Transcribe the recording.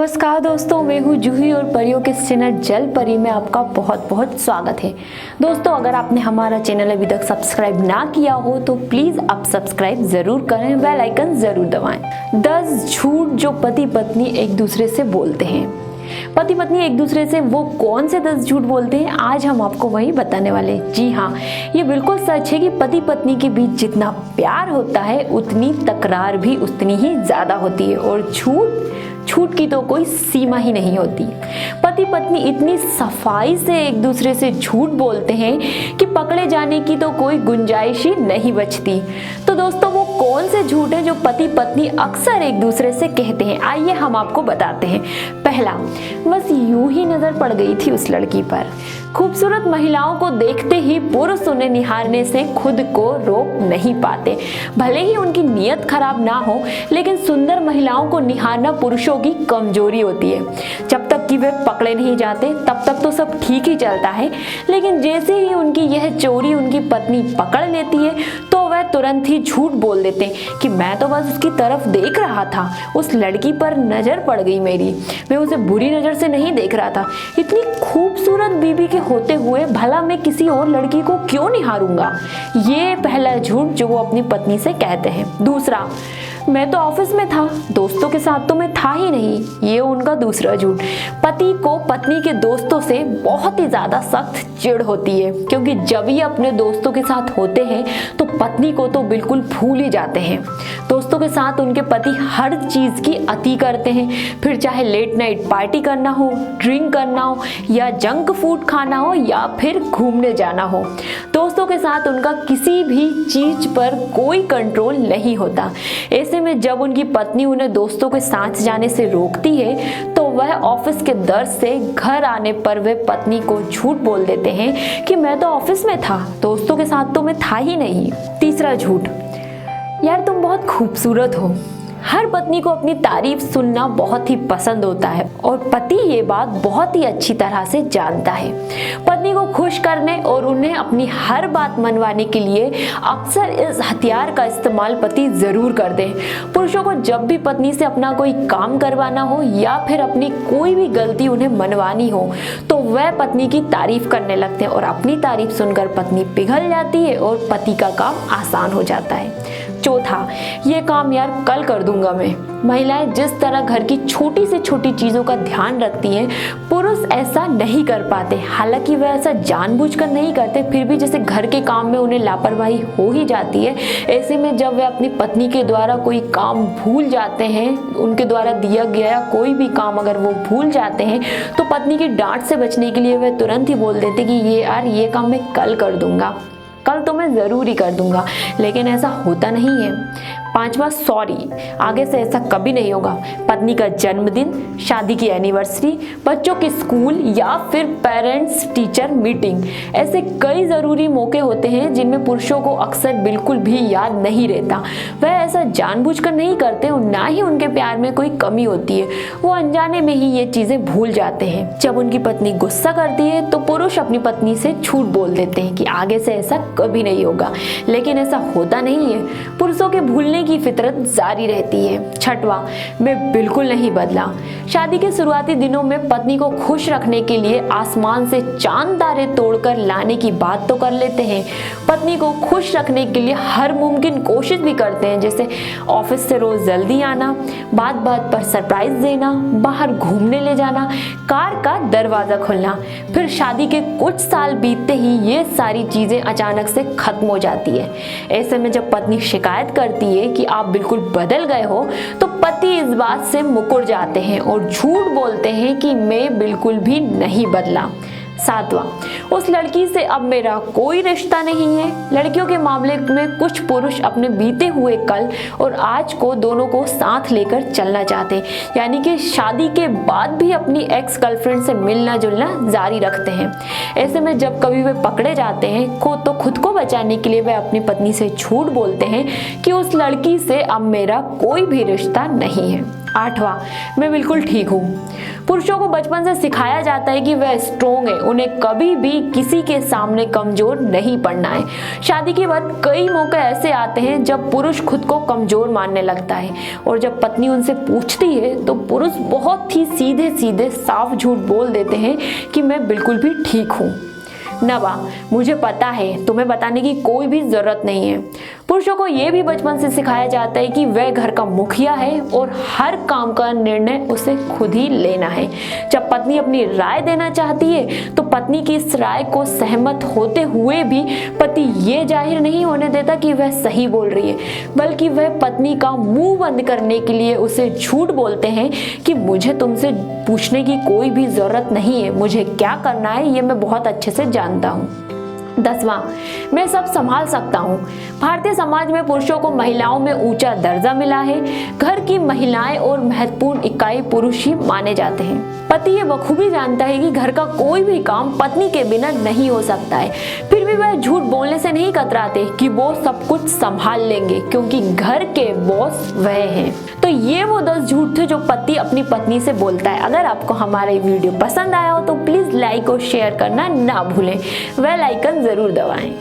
नमस्कार दोस्तों, मैं हूँ जूही और परियों के चैनल जल परी में आपका बहुत बहुत स्वागत है। दोस्तों, अगर आपने हमारा चैनल अभी तक सब्सक्राइब ना किया हो तो प्लीज़ आप सब्सक्राइब ज़रूर करें, बेल आइकन ज़रूर दबाएं। 10 झूठ जो पति पत्नी एक दूसरे से बोलते हैं। पति पत्नी एक दूसरे से वो कौन से 10 झूठ बोलते हैं, आज हम आपको वही बताने वाले। जी हाँ, ये बिल्कुल सच है कि पति पत्नी के बीच जितना प्यार होता है उतनी तकरार भी उतनी ही ज़्यादा होती है और झूठ की तो कोई सीमा ही नहीं होती। पति पत्नी इतनी सफाई से एक दूसरे से झूठ बोलते हैं कि पकड़े जाने की तो कोई गुंजाइश ही नहीं बचती। तो दोस्तों, वो कौन से झूठ हैं जो पति पत्नी अक्सर एक दूसरे से कहते हैं, आइए हम आपको बताते हैं। पहला, बस यूं ही नजर पड़ गई थी उस लड़की पर। खूबसूरत महिलाओं को देखते ही पुरुष उन्हें निहारने से खुद को रोक नहीं पाते। भले ही उनकी नीयत खराब ना हो, लेकिन सुंदर महिलाओं को निहारना पुरुषों की कमजोरी होती है। जब तक कि वे पकड़े नहीं जाते तब तक तो सब ठीक ही चलता है, लेकिन जैसे ही उनकी यह चोरी उनकी पत्नी पकड़ लेती है तो वह तुरंत ही झूठ बोल देते हैं कि मैं तो बस उसकी तरफ देख रहा था, उस लड़की पर नजर पड़ गई मेरी, मैं उसे बुरी नजर से नहीं देख रहा था। इतनी खूबसूरत बीवी के होते हुए भला मैं किसी और लड़की को क्यों निहारूंगा। ये पहला झूठ जो वो अपनी पत्नी से कहते हैं। दूसरा, मैं तो ऑफिस में था, दोस्तों के साथ तो मैं था ही नहीं। ये उनका दूसरा झूठ। पति को पत्नी के दोस्तों से बहुत ही ज्यादा सख्त चिढ़ होती है, क्योंकि जब ये अपने दोस्तों के साथ होते हैं तो पत्नी को तो बिल्कुल भूल ही जाते हैं। दोस्तों के साथ उनके पति हर चीज की अति करते हैं, फिर चाहे लेट नाइट पार्टी करना हो, ड्रिंक करना हो, या जंक फूड खाना हो, या फिर घूमने जाना हो। दोस्तों के साथ उनका किसी भी चीज पर कोई कंट्रोल नहीं होता। ऐसे में जब उनकी पत्नी उन्हें दोस्तों के साथ जाने से रोकती है तो वह ऑफिस के दर्द से घर आने पर वे पत्नी को झूठ बोल देते हैं कि मैं तो ऑफिस में था, दोस्तों के साथ तो मैं था ही नहीं। तीसरा झूठ, यार तुम बहुत खूबसूरत हो। हर पत्नी को अपनी तारीफ सुनना बहुत ही पसंद होता है और पति ये बात बहुत ही अच्छी तरह से जानता है। पत्नी को खुश करने और उन्हें अपनी हर बात मनवाने के लिए अक्सर इस हथियार का इस्तेमाल पति जरूर करते हैं। पुरुषों को जब भी पत्नी से अपना कोई काम करवाना हो या फिर अपनी कोई भी गलती उन्हें मनवानी हो तो वह पत्नी की तारीफ करने लगते हैं और अपनी तारीफ सुनकर पत्नी पिघल जाती है और पति का काम आसान हो जाता है। चौथा, ये काम यार कल कर दूंगा मैं। महिलाएं जिस तरह घर की छोटी से छोटी चीजों का ध्यान रखती हैं, पुरुष ऐसा नहीं कर पाते। हालांकि वह ऐसा जानबूझकर नहीं करते, फिर भी जैसे घर के काम में उन्हें लापरवाही हो ही जाती है। ऐसे में जब वे अपनी पत्नी के द्वारा कोई काम भूल जाते हैं, उनके द्वारा दिया गया कोई भी काम अगर वो भूल जाते हैं तो पत्नी की डांट से बचने के लिए वह तुरंत ही बोल देते कि ये काम मैं कल कर दूंगा, कल तो मैं ज़रूर ही कर दूंगा, लेकिन ऐसा होता नहीं है। पांचवा, सॉरी, आगे से ऐसा कभी नहीं होगा। पत्नी का जन्मदिन, शादी की एनिवर्सरी, बच्चों के स्कूल या फिर पेरेंट्स टीचर मीटिंग, ऐसे कई ज़रूरी मौके होते हैं जिनमें पुरुषों को अक्सर बिल्कुल भी याद नहीं रहता। वह ऐसा जानबूझकर नहीं करते और ना ही उनके प्यार में कोई कमी होती है, वो अनजाने में ही ये चीज़ें भूल जाते हैं। जब उनकी पत्नी गुस्सा करती है तो पुरुष अपनी पत्नी से झूठ बोल देते हैं कि आगे से ऐसा कभी नहीं होगा, लेकिन ऐसा होता नहीं है। पुरुषों के भूलने की फितरत जारी रहती है। छठवां, मैं बिल्कुल नहीं बदला। शादी के शुरुआती दिनों में पत्नी को खुश रखने के लिए आसमान से चांद तारे तोड़कर लाने की बात तो कर लेते हैं, पत्नी को खुश रखने के लिए हर मुमकिन कोशिश भी करते हैं, जैसे ऑफिस से रोज जल्दी आना, बात बात पर सरप्राइज देना, बाहर घूमने ले जाना, कार का दरवाजा खोलना। फिर शादी के कुछ साल बीतते ही ये सारी चीजें अचानक से खत्म हो जाती है। ऐसे में जब पत्नी शिकायत करती है कि आप बिल्कुल बदल गए हो तो पति इस बात से मुकर जाते हैं और झूठ बोलते हैं कि मैं बिल्कुल भी नहीं बदला। सातवां, उस लड़की से अब मेरा कोई रिश्ता नहीं है। लड़कियों के मामले में कुछ पुरुष अपने बीते हुए कल और आज को दोनों को साथ लेकर चलना चाहते हैं, यानी कि शादी के बाद भी अपनी एक्स गर्लफ्रेंड से मिलना जुलना जारी रखते हैं। ऐसे में जब कभी वे पकड़े जाते हैं तो खुद को बचाने के लिए वे अपनी पत्नी से झूठ बोलते हैं कि उस लड़की से अब मेरा कोई भी रिश्ता नहीं है। 8वां, मैं बिल्कुल ठीक हूँ। पुरुषों को बचपन से सिखाया जाता है कि वह स्ट्रोंग है, उन्हें कभी भी किसी के सामने कमजोर नहीं पड़ना है। शादी के बाद कई मौके ऐसे आते हैं जब पुरुष खुद को कमजोर मानने लगता है और जब पत्नी उनसे पूछती है तो पुरुष बहुत ही सीधे सीधे साफ झूठ बोल देते हैं कि मैं बिल्कुल भी ठीक हूँ। 9वां, मुझे पता है, तुम्हें बताने की कोई भी जरूरत नहीं है। पुरुषों को यह भी बचपन से सिखाया जाता है कि वह घर का मुखिया है और हर काम का निर्णय उसे खुद ही लेना है। जब पत्नी अपनी राय देना चाहती है तो पत्नी की इस राय को सहमत होते हुए भी पति ये जाहिर नहीं होने देता कि वह सही बोल रही है, बल्कि वह पत्नी का मुंह बंद करने के लिए उसे झूठ बोलते हैं कि मुझे तुमसे पूछने की कोई भी जरूरत नहीं है, मुझे क्या करना है ये मैं बहुत अच्छे से जानता हूँ। 10वां, मैं सब संभाल सकता हूँ। भारतीय समाज में पुरुषों को महिलाओं में ऊंचा दर्जा मिला है। घर की महिलाएं और महत्वपूर्ण इकाई पुरुष ही माने जाते हैं। पति ये बखूबी जानता है कि घर का कोई भी काम पत्नी के बिना नहीं हो सकता है, फिर भी वह झूठ बोलने से नहीं कतराते कि वो सब कुछ संभाल लेंगे क्योंकि घर के बॉस वह हैं। तो ये वो 10 झूठ थे जो पति अपनी पत्नी से बोलता है। अगर आपको हमारा ये वीडियो पसंद आया हो तो प्लीज लाइक और शेयर करना ना भूलें। बेल आइकन जरूर दबाएं।